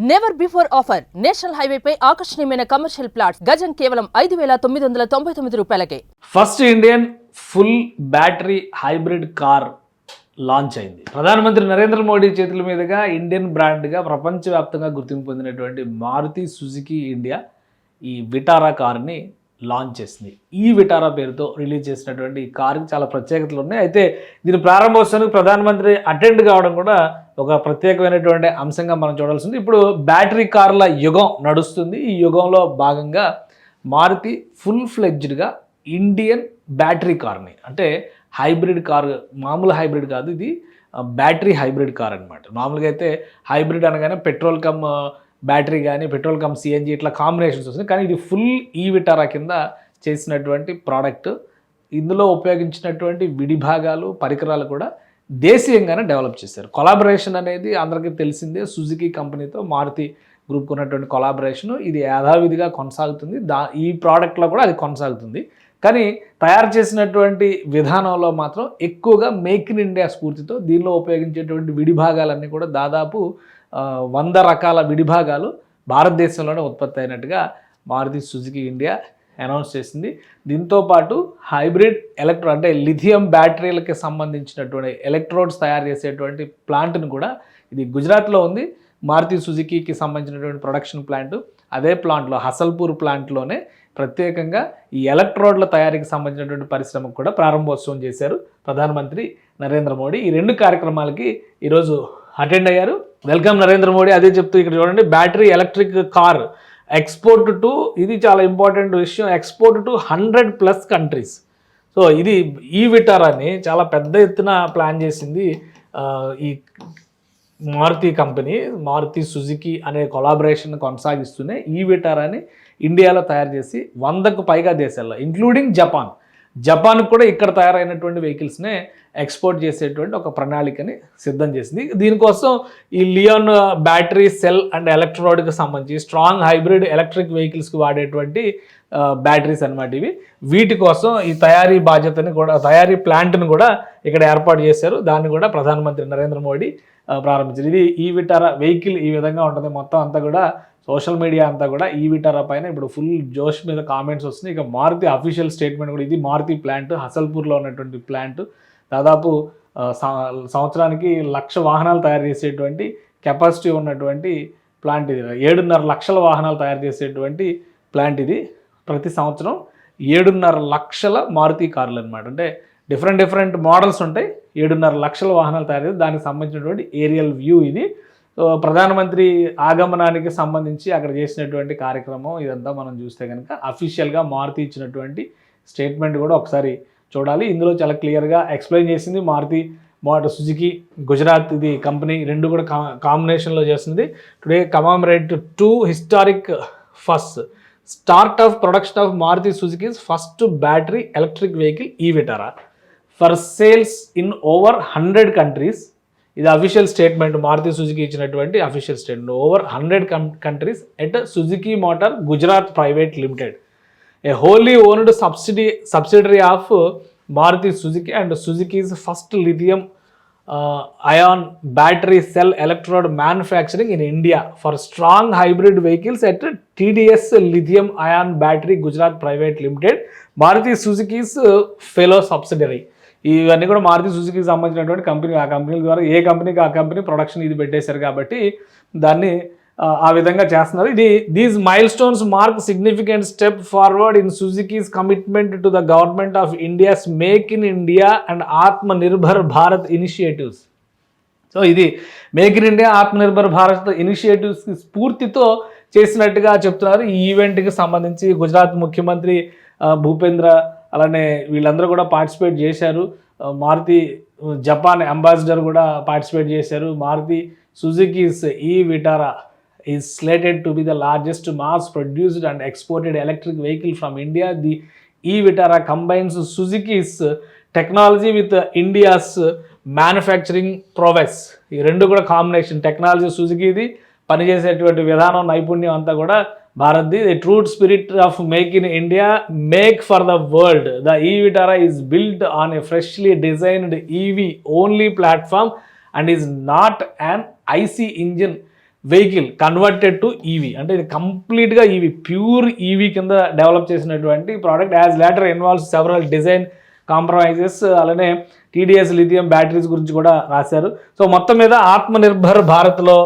Never before offer national highway పై ఆకర్షణీయమైన commercial plots గజం కేవలం 5,999 రూపాయలకే. First Indian full battery hybrid car launch అయింది. ప్రధానమంత్రి నరేంద్ర మోడీ చేతుల మీదుగా ఇండియన్ బ్రాండ్గా ప్రపంచవ్యాప్తంగా గుర్తింపు పొందినటువంటి మారుతి సుజుకి ఇండియా ఈ విటారా కార్ని లాంచ్ చేసింది. ఈ విటారా పేరుతో రిలీజ్ చేసినటువంటి ఈ కార్కి చాలా ప్రత్యేకతలు ఉన్నాయి. అయితే దీని ప్రారంభోత్సవానికి ప్రధానమంత్రి అటెండ్ కావడం కూడా ఒక ప్రత్యేకమైనటువంటి అంశంగా మనం చూడాల్సింది. ఇప్పుడు బ్యాటరీ కార్ల యుగం నడుస్తుంది. ఈ యుగంలో భాగంగా మారుతి ఫుల్ ఫ్లెడ్జ్డ్గా ఇండియన్ బ్యాటరీ కార్ని, అంటే హైబ్రిడ్ కార్, మామూలు హైబ్రిడ్ కాదు, ఇది బ్యాటరీ హైబ్రిడ్ కార్ అనమాట. మామూలుగా అయితే హైబ్రిడ్ అనగానే పెట్రోల్ కమ్ బ్యాటరీ కానీ పెట్రోల్ కమ్ సిఎన్జి ఇట్లా కాంబినేషన్స్ వస్తుంది. కానీ ఇది ఫుల్ ఈ విటారా కింద చేసినటువంటి ప్రోడక్ట్. ఇందులో ఉపయోగించినటువంటి విడి భాగాలు, పరికరాలు కూడా దేశీయంగానే డెవలప్ చేశారు. కొలాబరేషన్ అనేది అందరికీ తెలిసిందే. సుజుకి కంపెనీతో మారుతి గ్రూప్ ఉన్నటువంటి కొలాబరేషన్ ఇది యథావిధిగా కొనసాగుతుంది. ఈ ప్రోడక్ట్లో కూడా అది కొనసాగుతుంది. కానీ తయారు చేసినటువంటి విధానంలో మాత్రం ఎక్కువగా మేక్ ఇన్ ఇండియా స్ఫూర్తితో దీనిలో ఉపయోగించేటువంటి విడి భాగాలన్నీ కూడా దాదాపు 100 రకాల విడిభాగాలు భారతదేశంలోనే ఉత్పత్తి అయినట్టుగా మారుతి సుజుకి ఇండియా అనౌన్స్ చేసింది. దీంతోపాటు హైబ్రిడ్ అంటే లిథియం బ్యాటరీలకి సంబంధించినటువంటి ఎలక్ట్రోడ్స్ తయారు చేసేటువంటి ప్లాంట్ను కూడా, ఇది గుజరాత్లో ఉంది, మారుతి సుజుకీకి సంబంధించినటువంటి ప్రొడక్షన్ ప్లాంట్. అదే ప్లాంట్లో, హసల్పూర్ ప్లాంట్లోనే ప్రత్యేకంగా ఈ ఎలక్ట్రోడ్ల తయారీకి సంబంధించినటువంటి పరిశ్రమకు కూడా ప్రారంభోత్సవం చేశారు ప్రధానమంత్రి నరేంద్ర మోడీ. ఈ రెండు కార్యక్రమాలకి ఈరోజు అటెండ్ అయ్యారు. వెల్కమ్ నరేంద్ర మోడీ. అదే చెప్తూ ఇక్కడ చూడండి, battery electric car export to, ఇది చాలా ఇంపార్టెంట్ విషయం, ఎక్స్పోర్ట్ టు 100+ కంట్రీస్. సో ఇది ఈ విటారాని చాలా పెద్ద ఎత్తున ప్లాన్ చేసింది ఈ మారుతి కంపెనీ. మారుతి సుజుకి అనే కొలాబరేషన్ కొనసాగిస్తూనే ఈ విటారాని ఇండియాలో తయారు చేసి 100కు పైగా దేశాల్లో, ఇంక్లూడింగ్ జపాన్ కూడా ఇక్కడ తయారైనటువంటి వెహికల్స్నే ఎక్స్పోర్ట్ చేసేటువంటి ఒక ప్రణాళికని సిద్ధం చేసింది. దీనికోసం ఈ లియోన్ బ్యాటరీ సెల్ అండ్ ఎలక్ట్రోడ్కి సంబంధించి స్ట్రాంగ్ హైబ్రిడ్ ఎలక్ట్రిక్ వెహికల్స్కి వాడేటువంటి బ్యాటరీస్ అనమాట ఇవి. వీటి కోసం ఈ తయారీ బాధ్యతని కూడా, తయారీ ప్లాంట్ని కూడా ఇక్కడ ఏర్పాటు చేశారు. దాన్ని కూడా ప్రధానమంత్రి నరేంద్ర మోడీ ప్రారంభించారు. ఇది ఈ విటారా వెహికల్ ఈ విధంగా ఉంటుంది. మొత్తం అంతా కూడా సోషల్ మీడియా అంతా కూడా ఈ విటారా పైన ఇప్పుడు ఫుల్ జోష్ మీద కామెంట్స్ వస్తున్నాయి. ఇక మారుతి అఫీషియల్ స్టేట్మెంట్ కూడా, ఇది మారుతి ప్లాంట్, హసల్పూర్లో ఉన్నటువంటి ప్లాంట్. దాదాపు సంవత్సరానికి 1,00,000 వాహనాలు తయారు చేసేటువంటి కెపాసిటీ ఉన్నటువంటి ప్లాంట్ ఇది. 7.5 లక్షల వాహనాలు తయారు చేసేటువంటి ప్లాంట్ ఇది. ప్రతి సంవత్సరం 7.5 లక్షల మారుతి కార్లు అనమాట. అంటే డిఫరెంట్ మోడల్స్ ఉంటాయి. 7.5 లక్షల వాహనాలు తయారు చేసి దానికి సంబంధించినటువంటి ఏరియల్ వ్యూ ఇది. ప్రధానమంత్రి ఆగమనానికి సంబంధించి అక్కడ చేసినటువంటి కార్యక్రమం ఇదంతా మనం చూస్తే కనుక అఫీషియల్గా మారుతి ఇచ్చినటువంటి స్టేట్మెంట్ కూడా ఒకసారి చూడాలి. ఇందులో చాలా క్లియర్గా ఎక్స్ప్లెయిన్ చేసింది మారుతి సుజుకి గుజరాత్ ఇది కంపెనీ, రెండు కూడా కాంబినేషన్లో చేస్తుంది. Today commemorate 2 historic first start of production of Maruti Suzuki's first battery electric vehicle e Vitara for sales in over 100 countries. ఇది అఫీషియల్ స్టేట్మెంట్, మారుతి సుజుకి ఇచ్చినటువంటి official statement. Over 100 countries at Suzuki Motor Gujarat private limited, a wholly owned subsidiary of Maruti Suzuki and Suzuki's first lithium ion battery cell electrode manufacturing in India for strong hybrid vehicles at TDS Lithium Ion Battery Gujarat Private Limited, Maruti Suzuki's fellow subsidiary. ఇవన్నీ కూడా Maruti Suzuki సంబంధించినటువంటి company. ఆ కంపెనీల ద్వారా ఏ కంపెనీకి ఆ company production ఇది పెట్టేశారు కాబట్టి దాన్ని ఆ విధంగా చేస్తున్నారు. These milestones mark significant step forward in Suzuki's commitment to the government of India's make in India and Atma Nirbhar Bharat initiatives. So ఇది make in India, Atma Nirbhar Bharat initiatives స్ఫూర్తితో చేసినట్టుగా చెప్తున్నారు. ఈ ఈవెంట్కి సంబంధించి గుజరాత్ ముఖ్యమంత్రి భూపేంద్ర, అలానే వీళ్ళందరూ కూడా పార్టిసిపేట్ చేశారు. మారుతి జపాన్ అంబాసిడర్ కూడా పార్టిసిపేట్ చేశారు. మారుతి సుజుకీస్ ఈ Vitara is slated to be the largest mass produced and exported electric vehicle from India. The e-Vitara combines Suzuki's technology with India's manufacturing prowess. ఈ రెండు కూడా కాంబినేషన్, టెక్నాలజీ సుజుకిది, పనిచేసేటువంటి విధానం, నైపుణ్యం అంతా కూడా భారత్ది. The true spirit of make in India, make for the world. The e-Vitara is built on a freshly designed EV only platform and is not an IC engine vehicle converted to EV, అంటే ఇది కంప్లీట్గా EV, pure EV కింద develop చేసినటువంటి product. As later involves several design compromises, అలానే TDS lithium batteries గురించి కూడా రాశారు. So మొత్తం మీద ఆత్మనిర్భర్ భారత్లో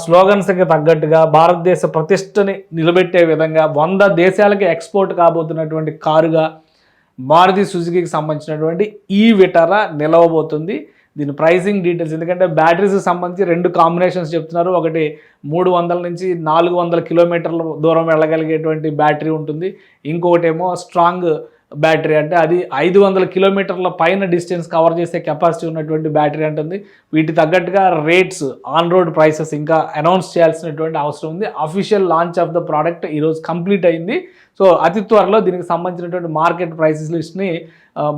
స్లోగన్స్కి తగ్గట్టుగా భారతదేశ ప్రతిష్టని నిలబెట్టే విధంగా 100 దేశాలకి ఎక్స్పోర్ట్ కాబోతున్నటువంటి కారుగా మారుతి సుజుకీకి సంబంధించినటువంటి ఈ విటారా నిలవబోతుంది. దీని ప్రైసింగ్ డీటెయిల్స్, ఎందుకంటే బ్యాటరీస్కి సంబంధించి 2 కాంబినేషన్స్ చెప్తున్నారు. ఒకటి 300 నుంచి 400 కిలోమీటర్ల దూరం వెళ్ళగలిగేటువంటి బ్యాటరీ ఉంటుంది. ఇంకొకటి ఏమో స్ట్రాంగ్ బ్యాటరీ, అంటే అది 500 కిలోమీటర్ల పైన డిస్టెన్స్ కవర్ చేసే కెపాసిటీ ఉన్నటువంటి బ్యాటరీ అంటుంది. వీటి తగ్గట్టుగా రేట్స్, ఆన్ రోడ్ ప్రైసెస్ ఇంకా అనౌన్స్ చేయాల్సినటువంటి అవసరం ఉంది. Official launch of the product ఈరోజు కంప్లీట్ అయింది. సో అతి త్వరలో దీనికి సంబంధించినటువంటి మార్కెట్ ప్రైసెస్ లిస్ట్ని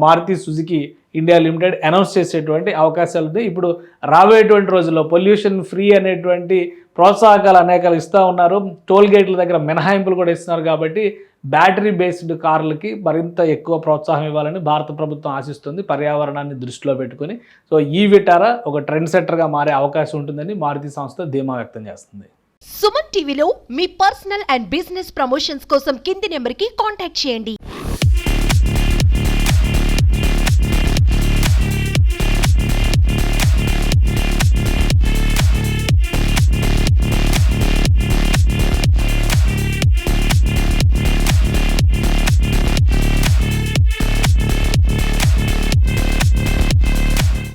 Maruti Suzuki India limited announce చేసేటువంటి అవకాశాలు ఉంది. ఇప్పుడు రాబోయేటువంటి రోజుల్లో పొల్యూషన్ ఫ్రీ అనేటువంటి ప్రోత్సాహకాలు అనేకాలు ఇస్తూ ఉన్నారు. టోల్ గేట్ల దగ్గర మినహాయింపులు కూడా ఇస్తున్నారు. కాబట్టి బ్యాటరీ బేస్డ్ కార్లకి మరింత ఎక్కువ ప్రోత్సాహం ఇవ్వాలని భారత ప్రభుత్వం ఆశిస్తుంది, పర్యావరణాన్ని దృష్టిలో పెట్టుకుని. సో ఈ విటారా ఒక ట్రెండ్ సెట్టర్గా మారే అవకాశం ఉంటుందని మారుతి సంస్థ ధీమా వ్యక్తం చేస్తుంది. సుమన్ టీవీలో మీ పర్సనల్ అండ్ బిజినెస్ ప్రమోషన్స్ కోసం కింది నెంబర్కి కాంటాక్ట్ చేయండి.